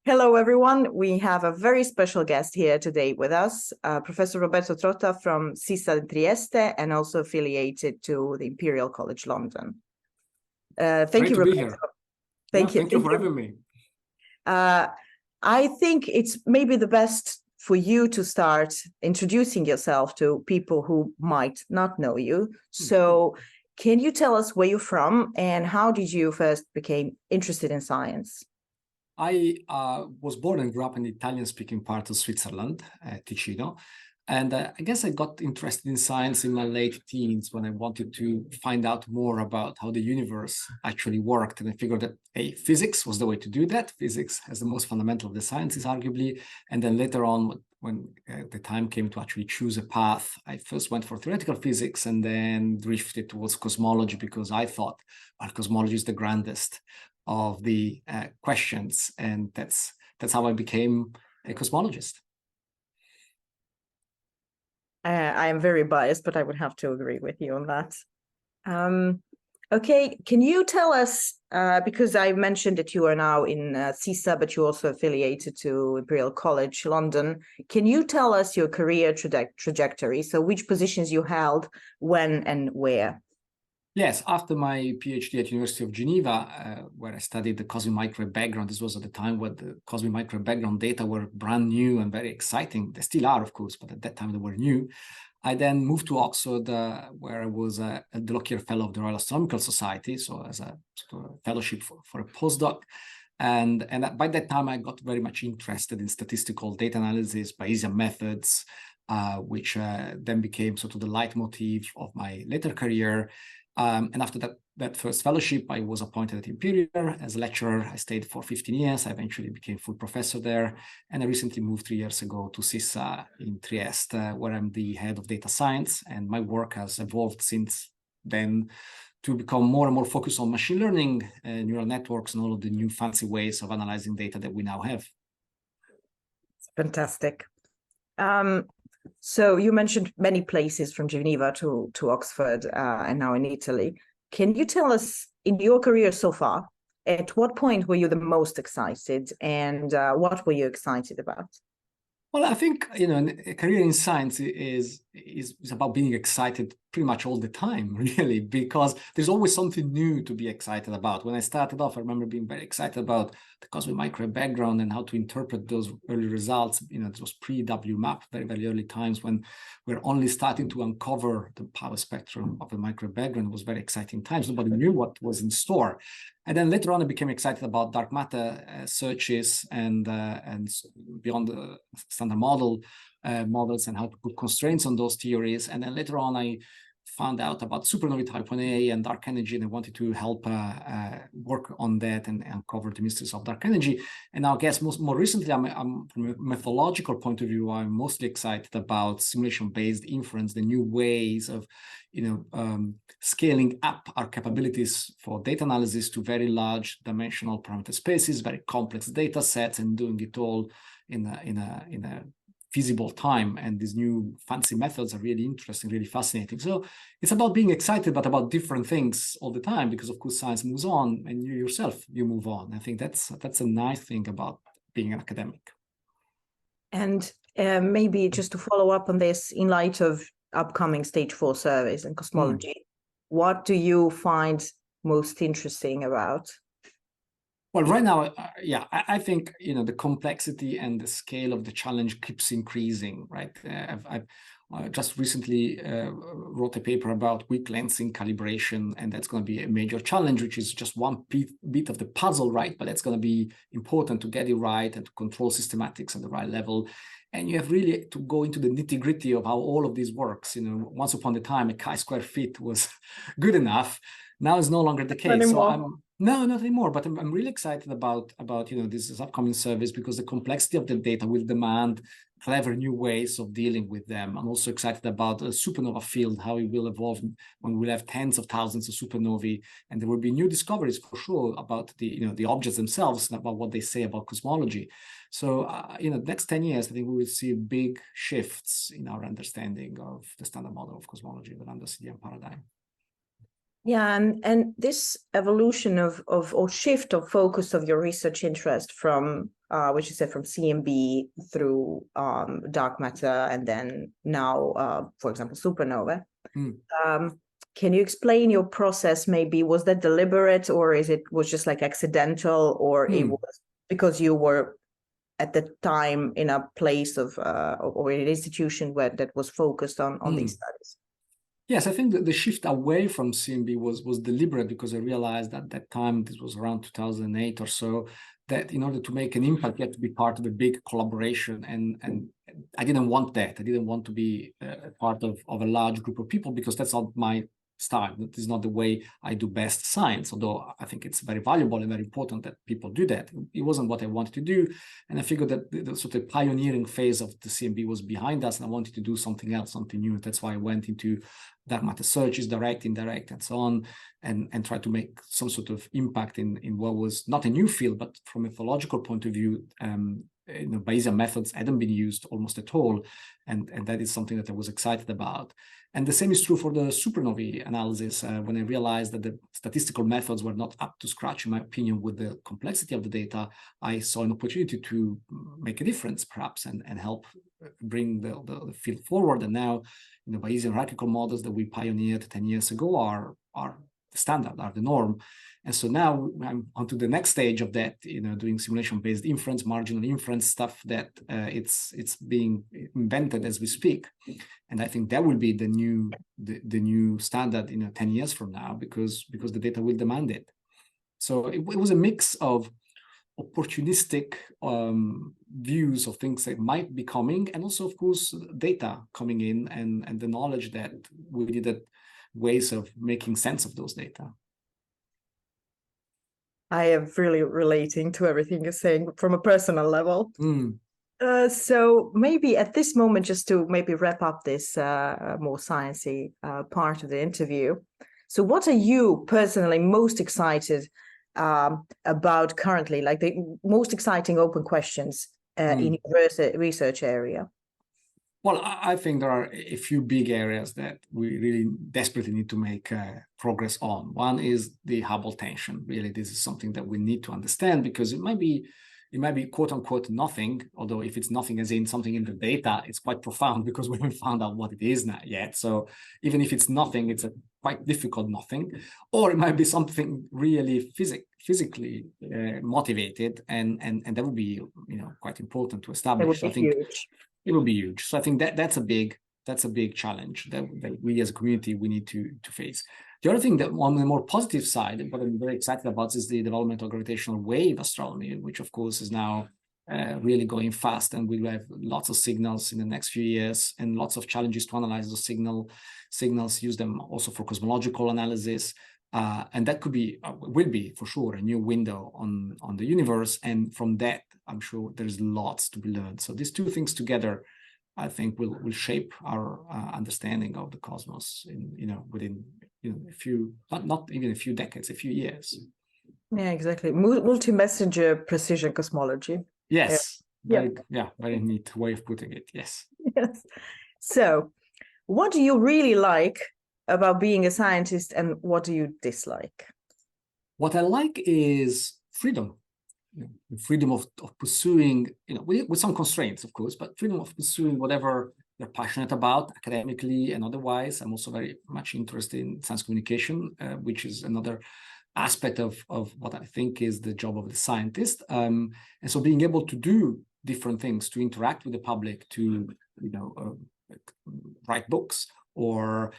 Hello, everyone. We have a very special guest here today with us, Professor Roberto Trotta from SISSA in Trieste and also affiliated to the Imperial College London. Thank you, Roberto. Thank you for having me. I think it's maybe the best for you to start introducing yourself to people who might not know you. So can you tell us where you're from and how did you first become interested in science? I was born and grew up in the Italian-speaking part of Switzerland, Ticino. And I guess I got interested in science in my late teens when I wanted to find out more about how the universe actually worked. And I figured that, physics was the way to do that. Physics as the most fundamental of the sciences, arguably. And then later on, when the time came to actually choose a path, I first went for theoretical physics and then drifted towards cosmology because I thought, well, cosmology is the grandest of the questions, and that's how I became a cosmologist. I am very biased, but I would have to agree with you on that. Okay, can you tell us, because I mentioned that you are now in SISSA, but you're also affiliated to Imperial College London. Can you tell us your career trajectory? So which positions you held, when and where? Yes, after my PhD at University of Geneva, where I studied the cosmic microwave background, this was at the time when the cosmic microwave background data were brand new and very exciting. They still are, of course, but at that time they were new. I then moved to Oxford, where I was a the Lockyer Fellow of the Royal Astronomical Society, so as a sort of fellowship for a postdoc. And by that time, I got very much interested in statistical data analysis, Bayesian methods, which then became sort of the leitmotif of my later career. And after that first fellowship, I was appointed at Imperial as a lecturer. I stayed for 15 years. I eventually became full professor there. And I recently moved 3 years ago to SISSA in Trieste, where I'm the head of data science. And my work has evolved since then to become more and more focused on machine learning, neural networks, and all of the new fancy ways of analyzing data that we now have. Fantastic. So you mentioned many places from Geneva to Oxford and now in Italy. Can you tell us, in your career so far, at what point were you the most excited and what were you excited about? Well, I think, a career in science is about being excited pretty much all the time, really, because there's always something new to be excited about. When I started off, I remember being very excited about the cosmic microwave background and how to interpret those early results. It was pre-WMAP, very, very early times when we're only starting to uncover the power spectrum of the microwave background. It was very exciting times. Nobody knew what was in store. And then later on, I became excited about dark matter searches and beyond the standard models and how to put constraints on those theories. And then later on, I found out about supernovae type 1a and dark energy, and I wanted to help work on that and uncover the mysteries of dark energy. And now I guess more recently, I'm from a methodological point of view, I'm mostly excited about simulation-based inference, the new ways of scaling up our capabilities for data analysis to very large dimensional parameter spaces, very complex data sets, and doing it all in a feasible time. And these new fancy methods are really interesting, really fascinating. So it's about being excited, but about different things all the time, because of course science moves on and you yourself, you move on. I think that's a nice thing about being an academic. And maybe just to follow up on this, in light of upcoming stage 4 surveys in cosmology, what do you find most interesting about? Well, right now, I think, the complexity and the scale of the challenge keeps increasing, right? I've just recently wrote a paper about weak lensing calibration, and that's going to be a major challenge, which is just one bit of the puzzle, right? But that's going to be important to get it right and to control systematics at the right level. And you have really to go into the nitty-gritty of how all of this works. Once upon a time, a chi-square fit was good enough. Now it's no longer the case. So no, not anymore. But I'm really excited about this upcoming surveys, because the complexity of the data will demand clever new ways of dealing with them. I'm also excited about a supernova field, how it will evolve when we'll have tens of thousands of supernovae, and there will be new discoveries for sure about the objects themselves and about what they say about cosmology. So, the next 10 years, I think we will see big shifts in our understanding of the standard model of cosmology, the Lambda CDM paradigm. Yeah, and this evolution of or shift of focus of your research interest from which you said from CMB through dark matter, and then now, for example, supernova. Can you explain your process? Maybe was that deliberate, or was just like accidental, or it was because you were at the time in a place of or in an institution that was focused on these studies? Yes, I think that the shift away from CMB was deliberate, because I realized at that time, this was around 2008 or so, that in order to make an impact, you had to be part of a big collaboration. And I didn't want that. I didn't want to be part of a large group of people, because that's not my style. That is not the way I do best science, although I think it's very valuable and very important that people do that. It wasn't what I wanted to do. And I figured that the sort of pioneering phase of the CMB was behind us, and I wanted to do something else, something new. That's why I went into dark matter searches, direct, indirect, and so on, and try to make some sort of impact in what was not a new field, but from a methodological point of view, Bayesian methods hadn't been used almost at all, and that is something that I was excited about. And the same is true for the supernovae analysis. When I realized that the statistical methods were not up to scratch, in my opinion, with the complexity of the data, I saw an opportunity to make a difference, perhaps, and help bring the field forward. And now, Bayesian hierarchical models that we pioneered 10 years ago are the standard, are the norm. And so now I'm onto the next stage of that, doing simulation-based inference, marginal inference stuff that it's being invented as we speak. And I think that will be the new standard 10 years from now, because the data will demand it. So it was a mix of opportunistic views of things that might be coming, and also, of course, data coming in, and the knowledge that we needed ways of making sense of those data. I am really relating to everything you're saying from a personal level. So maybe at this moment, just to maybe wrap up this more sciencey part of the interview. So what are you personally most excited about currently, like the most exciting open questions in your research area? Well, I think there are a few big areas that we really desperately need to make progress on. One is the Hubble tension. Really, this is something that we need to understand, because it might be quote unquote nothing, although if it's nothing as in something in the data, it's quite profound, because we haven't found out what it is not yet. So even if it's nothing, it's a quite difficult nothing. Or it might be something really physically motivated, and that would be quite important to establish. It would be huge. It will be huge. So I think that's a big challenge that we as a community we need to face. The other thing that on the more positive side, what I'm very excited about, is the development of gravitational wave astronomy, which of course is now really going fast, and we'll have lots of signals in the next few years, and lots of challenges to analyze those signals, use them also for cosmological analysis. And that will be for sure a new window on the universe. And from that, I'm sure there's lots to be learned. So these two things together, I think, will shape our understanding of the cosmos within a few, not even a few decades, a few years. Yeah, exactly. Multi-messenger precision cosmology. Yes. Very neat way of putting it. Yes. Yes. So, what do you really like about being a scientist, and what do you dislike? What I like is freedom. Freedom of pursuing, with some constraints, of course, but freedom of pursuing whatever you're passionate about, academically and otherwise. I'm also very much interested in science communication, which is another aspect of what I think is the job of the scientist. And so being able to do different things, to interact with the public, to write books, or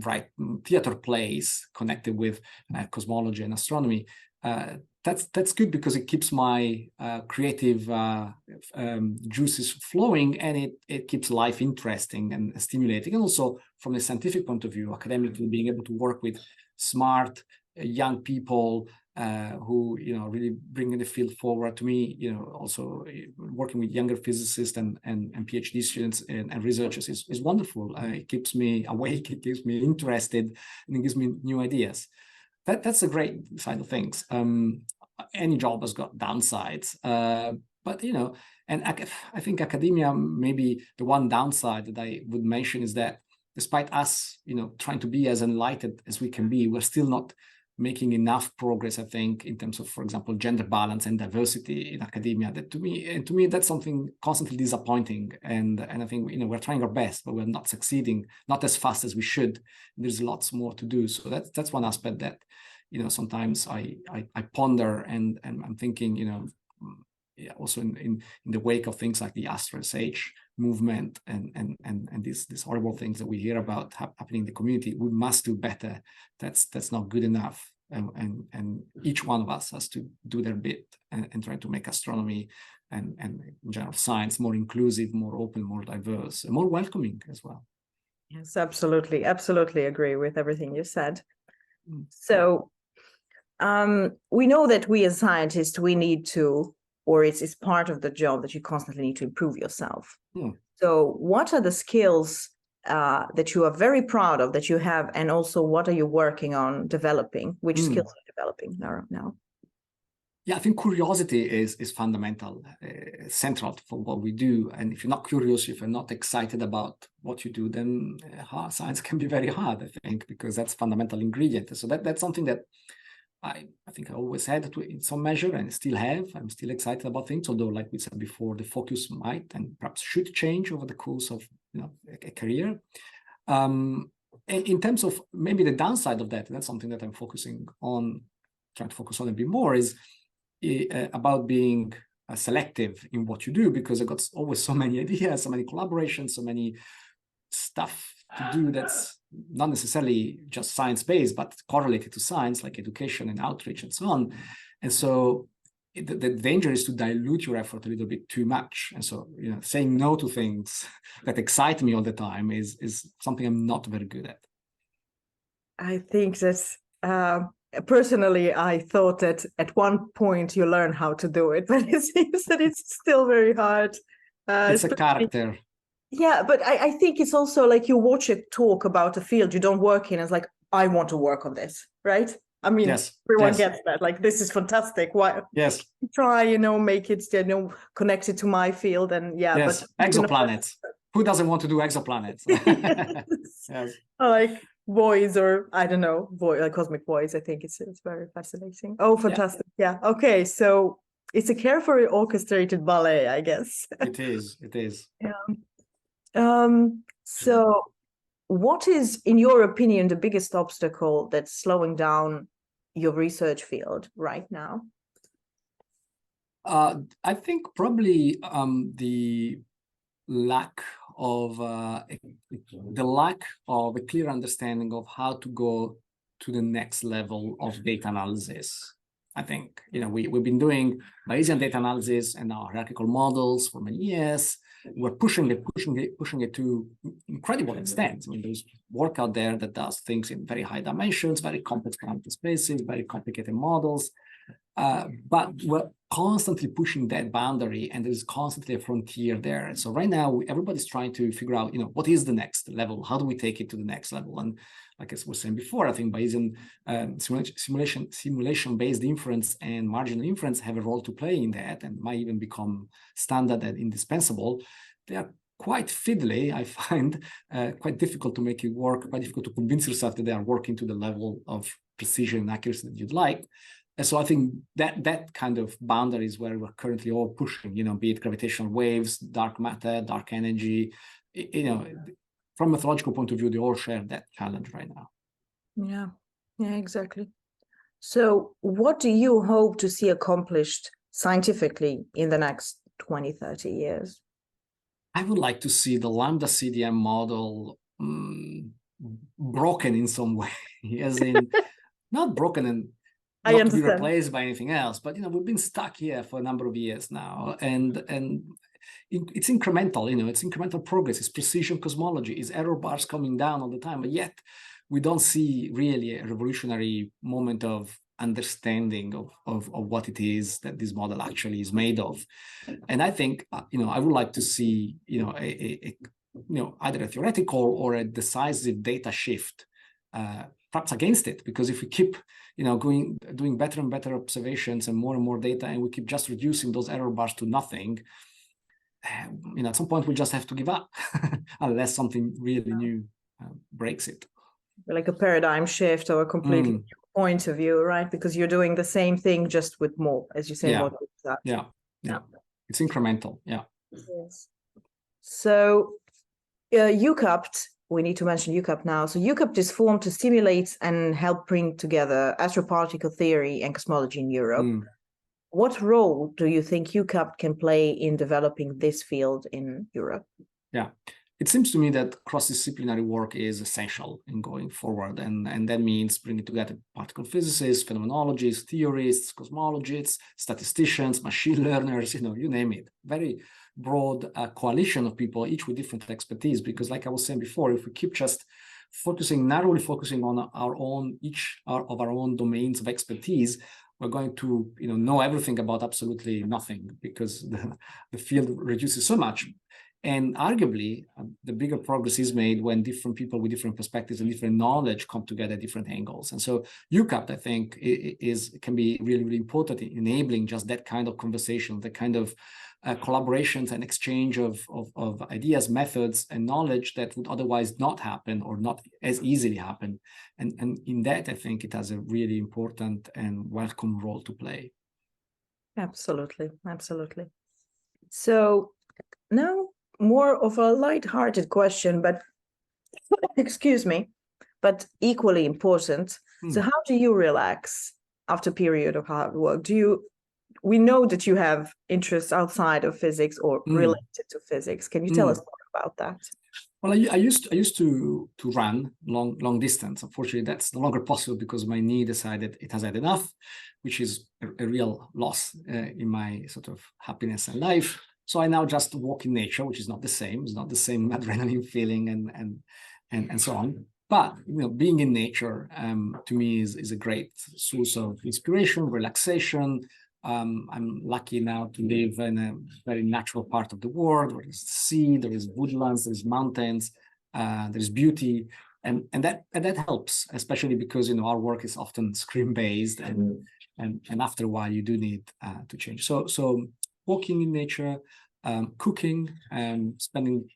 write theater plays connected with cosmology and astronomy. That's good, because it keeps my creative juices flowing, and it keeps life interesting and stimulating. And also from a scientific point of view, academically, being able to work with smart young people who really bringing the field forward. To me, also working with younger physicists and PhD students and researchers is wonderful. It keeps me awake, it keeps me interested, and it gives me new ideas. That's a great side of things. Any job has got downsides, but and I think academia, maybe the one downside that I would mention is that despite us, trying to be as enlightened as we can be, we're still not making enough progress, I think, in terms of, for example, gender balance and diversity in academia. That to me, that's something constantly disappointing. And I think, you know, we're trying our best, but we're not succeeding, not as fast as we should. There's lots more to do. So that's one aspect that, you know, sometimes I ponder, and I'm thinking, you know, yeah, also in the wake of things like the AstroSH movement and these horrible things that we hear about happening in the community, we must do better. That's not good enough, and each one of us has to do their bit and try to make astronomy and in general science more inclusive, more open, more diverse, and more welcoming as well. Yes, absolutely agree with everything you said. So we know that we as scientists, we need to, or it's part of the job that you constantly need to improve yourself. So what are the skills that you are very proud of that you have, and also what are you working on developing? Which skills are you developing now? Yeah, I think curiosity is fundamental, central for what we do. And if you're not curious, if you're not excited about what you do, then science can be very hard, I think, because that's a fundamental ingredient. So that's something that I think I always had in some measure, and still have. I'm still excited about things, although, like we said before, the focus might and perhaps should change over the course of, you know, a career. And in terms of maybe the downside of that, and that's something that I'm trying to focus on a bit more, is about being selective in what you do, because I've got always so many ideas, so many collaborations, so many stuff to do that's not necessarily just science-based, but correlated to science, like education and outreach and so on. And so the danger is to dilute your effort a little bit too much. And so, you know, saying no to things that excite me all the time is something I'm not very good at. I think that's personally, I thought that at one point you learn how to do it, but it seems that it's still very hard. It's a character. Yeah, but I think it's also like you watch a talk about a field you don't work in, and it's like, I want to work on this, right? I mean, everyone gets that. Like, this is fantastic. Why? Yes. Try, you know, make it, you know, connected to my field, and yeah. Yes. But exoplanets. Who doesn't want to do exoplanets? Yes. Like voids, or I don't know, like cosmic voids. I think it's very fascinating. Oh, fantastic! Yeah. Okay, so it's a carefully orchestrated ballet, I guess. It is. It is. Yeah. So what is, in your opinion, the biggest obstacle that's slowing down your research field right now? I think probably the lack of a clear understanding of how to go to the next level of data analysis. I think, you know, we've been doing Bayesian data analysis and our hierarchical models for many years. We're pushing it to incredible extent. I mean, there's work out there that does things in very high dimensions, very complex quantum spaces, very complicated models. But we're constantly pushing that boundary, and there's constantly a frontier there. And so right now, everybody's trying to figure out, you know, what is the next level? How do we take it to the next level? And like I was saying before, I think Bayesian simulation-based inference and marginal inference have a role to play in that, and might even become standard and indispensable. They are quite fiddly, I find, quite difficult to make it work, quite difficult to convince yourself that they are working to the level of precision and accuracy that you'd like. And so I think that kind of boundary is where we're currently all pushing, you know, be it gravitational waves, dark matter, dark energy, you know, from a methodological point of view, they all share that challenge right now. Yeah, exactly. So what do you hope to see accomplished scientifically in the next 20, 30 years? I would like to see the lambda CDM model broken in some way, as in not broken and not to be replaced by anything else, but, you know, we've been stuck here for a number of years now, and it's incremental, you know, it's incremental progress, it's precision cosmology, it's error bars coming down all the time, but yet we don't see really a revolutionary moment of understanding of what it is that this model actually is made of. And I think, you know, I would like to see, you know, either a theoretical or a decisive data shift, perhaps against it, because if we keep, you know, doing better and better observations and more data, and we keep just reducing those error bars to nothing, you know, at some point we'll just have to give up unless something really new breaks it. Like a paradigm shift or a completely new point of view, right? Because you're doing the same thing just with more, as you say, Yeah. more exact. Yeah. It's incremental. Yeah. Yes. So EuCAPT, we need to mention EuCAPT now. So EuCAPT is formed to stimulate and help bring together astroparticle theory and cosmology in Europe. What role do you think EuCAPT can play in developing this field in Europe? Yeah, it seems to me that cross-disciplinary work is essential in going forward, and that means bringing together particle physicists, phenomenologists, theorists, cosmologists, statisticians, machine learners, you name it. Very broad coalition of people, each with different expertise, because like I was saying before, if we keep just narrowly focusing on each of our own domains of expertise, we're going to know everything about absolutely nothing, because the field reduces so much. And arguably, the bigger progress is made when different people with different perspectives and different knowledge come together at different angles. And so EuCAPT, I think, can be really, really important in enabling just that kind of conversation, the kind of collaborations and exchange of ideas, methods, and knowledge that would otherwise not happen or not as easily happen. And in that, I think it has a really important and welcome role to play. Absolutely, absolutely. So now, more of a light-hearted question, but excuse me, but equally important. So how do you relax after a period of hard work? We know that you have interests outside of physics or related to physics. Can you tell us more about that? Well, I used to run long distance. Unfortunately, that's no longer possible because my knee decided it has had enough, which is a real loss in my sort of happiness and life. So I now just walk in nature, which is not the same. It's not the same adrenaline feeling and so on. But being in nature to me is a great source of inspiration, relaxation. I'm lucky now to live in a very natural part of the world where there's sea, there is woodlands, there's mountains, there's beauty, and that helps, especially because our work is often screen based, and after a while you do need to change. So walking in nature, cooking, spending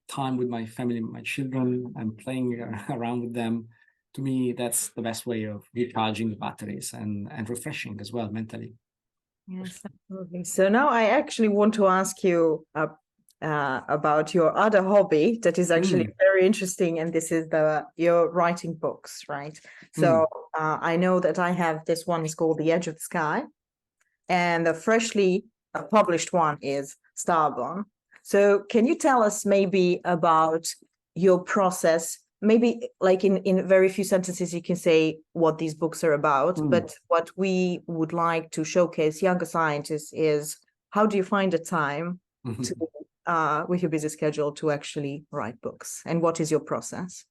time with my family, my children, and playing around with them. To me, that's the best way of recharging the batteries and refreshing as well mentally. Yes, absolutely. So now I actually want to ask you about your other hobby that is actually very interesting, and this is your writing books, right? So I know that I have this one is called The Edge of the Sky, and the freshly published one is Starborn. So can you tell us maybe about your process? Maybe like in very few sentences, you can say what these books are about, but what we would like to showcase younger scientists is how do you find the time to, with your busy schedule to actually write books, and what is your process?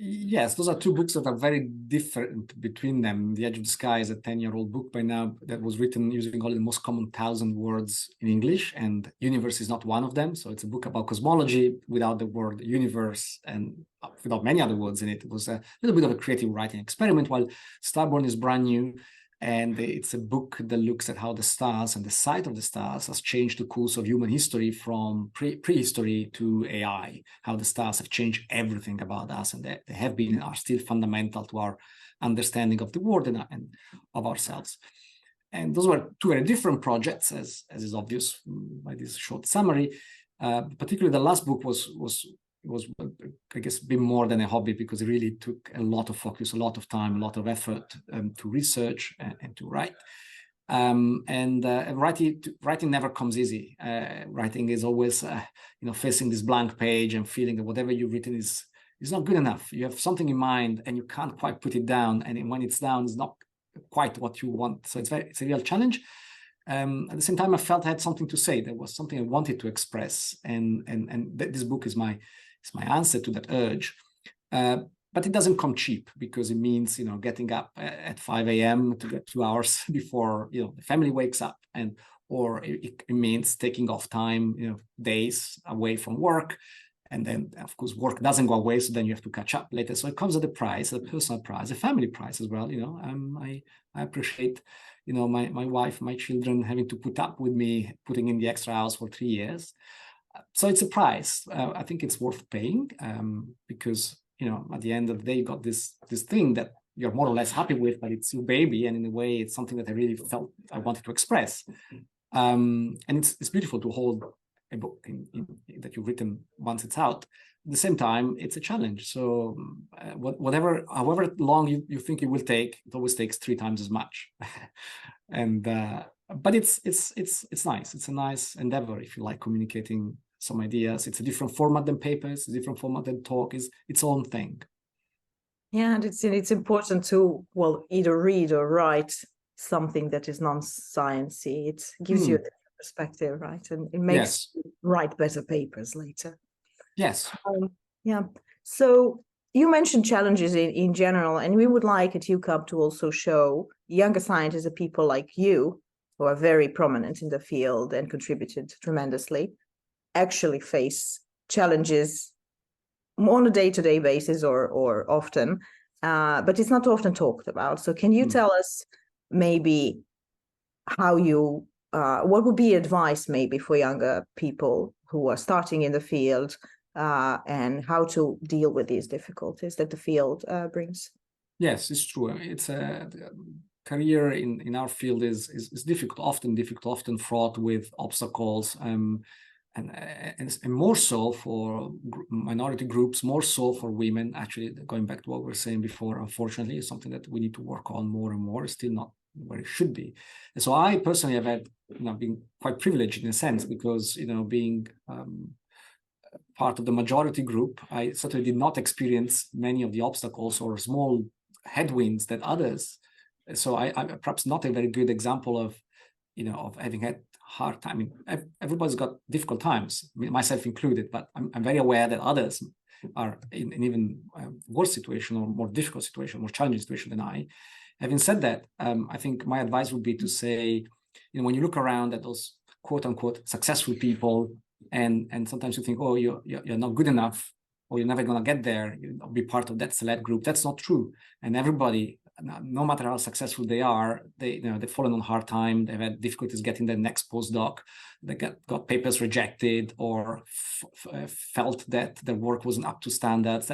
Yes, those are two books that are very different between them. The Edge of the Sky is a 10-year-old book by now that was written using only the most common 1,000 words in English, and universe is not one of them. So it's a book about cosmology without the word universe and without many other words in it. It was a little bit of a creative writing experiment, while Starborn is brand new. And it's a book that looks at how the stars and the sight of the stars has changed the course of human history from prehistory to AI, how the stars have changed everything about us, and they have been and are still fundamental to our understanding of the world and of ourselves. And those were two very different projects, as is obvious by this short summary. Particularly the last book was, I guess, a bit more than a hobby, because it really took a lot of focus, a lot of time, a lot of effort to research and to write. Writing never comes easy. Writing is always, facing this blank page and feeling that whatever you've written is not good enough. You have something in mind and you can't quite put it down, and when it's down, it's not quite what you want. So it's a real challenge. At the same time, I felt I had something to say. There was something I wanted to express, and this book is my answer to that urge. But it doesn't come cheap, because it means getting up at 5 a.m. to get 2 hours before the family wakes up, or it means taking off time, days away from work, and then of course work doesn't go away, so then you have to catch up later. So it comes at a price, a personal price, a family price as well. I appreciate my wife, my children having to put up with me putting in the extra hours for 3 years. So it's a price. I think it's worth paying, because at the end of the day, you got this thing that you're more or less happy with, but it's your baby, and in a way, it's something that I really felt I wanted to express. And it's beautiful to hold a book that you've written once it's out. At the same time, it's a challenge. So however long you think it will take, it always takes 3 times as much. And but it's nice. It's a nice endeavor if you like communicating some ideas. It's a different format than papers, a different format than talk, is its own thing. Yeah, and it's important to, well, either read or write something that is non-sciencey. It gives you a different perspective, right? And it makes you write better papers later. Yes. Yeah. So you mentioned challenges in general, and we would like at EuCAPT to also show younger scientists and people like you, who are very prominent in the field and contributed tremendously, actually face challenges on a day-to-day basis or often, but it's not often talked about. So can you tell us maybe how you, what would be advice maybe for younger people who are starting in the field, and how to deal with these difficulties that the field brings? Yes, it's true. It's a career in our field is difficult, often fraught with obstacles, and more so for minority groups, more so for women. Actually, going back to what we were saying before, unfortunately, is something that we need to work on more and more. It's still not where it should be. And so I personally have had, been quite privileged in a sense, because, being part of the majority group, I certainly did not experience many of the obstacles or small headwinds that others. So I'm perhaps not a very good example of, of having had hard time. I mean, everybody's got difficult times, myself included, but I'm very aware that others are in an even worse situation, or more difficult situation, more challenging situation than I. Having said that, I think my advice would be to say, when you look around at those quote unquote successful people, and sometimes you think, oh, you're not good enough, or you're never going to get there, you'll be part of that select group. That's not true. And everybody, no matter how successful they are, they've fallen on hard time. They've had difficulties getting their next postdoc. They got papers rejected, or felt that their work wasn't up to standards.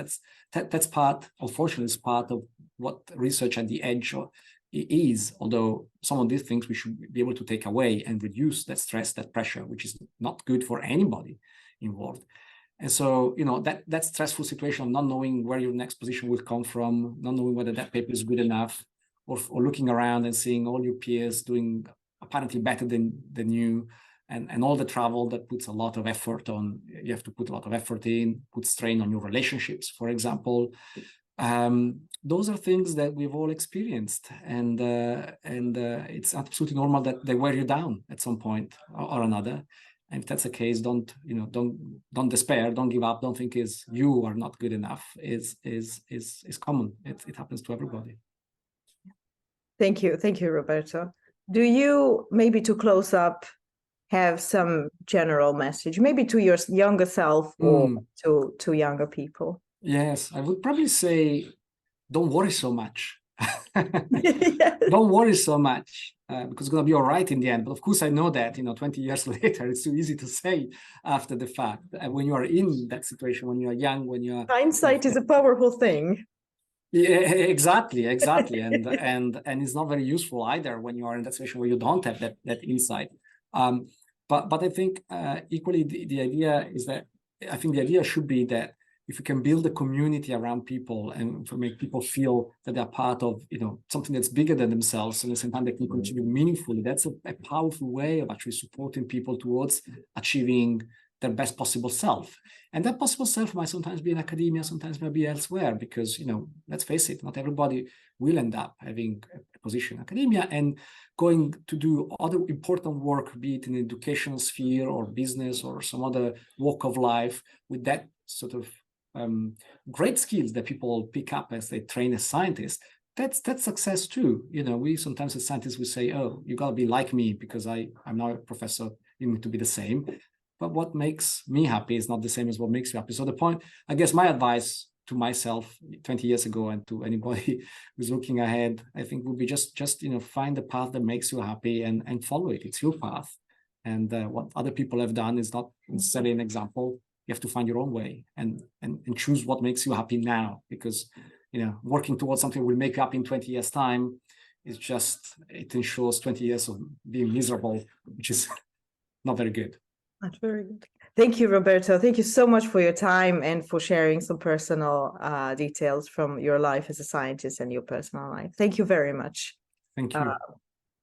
That's part, unfortunately, is part of what research at the edge is. Although some of these things we should be able to take away and reduce that stress, that pressure, which is not good for anybody involved. And so, that stressful situation of not knowing where your next position will come from, not knowing whether that paper is good enough, or looking around and seeing all your peers doing apparently better than you, and all the travel that puts a lot of effort on, you have to put a lot of effort in, put strain on your relationships, for example. Those are things that we've all experienced, and it's absolutely normal that they wear you down at some point or another. And if that's the case, don't despair, don't give up, don't think you are not good enough. Is common. It happens to everybody. Thank you, Roberto. Do you, maybe to close up, have some general message, maybe to your younger self or to younger people? Yes, I would probably say, don't worry so much. Yes. Don't worry so much, because it's going to be all right in the end. But of course, I know that, 20 years later, it's too easy to say after the fact. When you are in that situation, when you are young, when you are... Hindsight is a powerful thing. Yeah, exactly. And it's not very useful either when you are in that situation where you don't have that insight. But I think equally the idea is that, I think the idea should be that if we can build a community around people and make people feel that they're part of, something that's bigger than themselves, and at the same time they can contribute meaningfully, that's a powerful way of actually supporting people towards achieving their best possible self. And that possible self might sometimes be in academia, sometimes might be elsewhere, because, let's face it, not everybody will end up having a position in academia and going to do other important work, be it in the educational sphere or business or some other walk of life, with that sort of great skills that people pick up as they train as scientists. That's success too. We sometimes as scientists, we say, oh, you got to be like me because I'm now a professor, you need to be the same. But what makes me happy is not the same as what makes you happy. So the point, I guess my advice to myself 20 years ago and to anybody who's looking ahead, I think would be just find the path that makes you happy and follow it. It's your path. And what other people have done is not necessarily an example. You have to find your own way and choose what makes you happy now, because working towards something we'll make up in 20 years' time, it ensures 20 years of being miserable, which is not very good. Not very good. Thank you, Roberto. Thank you so much for your time and for sharing some personal details from your life as a scientist and your personal life. Thank you very much. Thank you.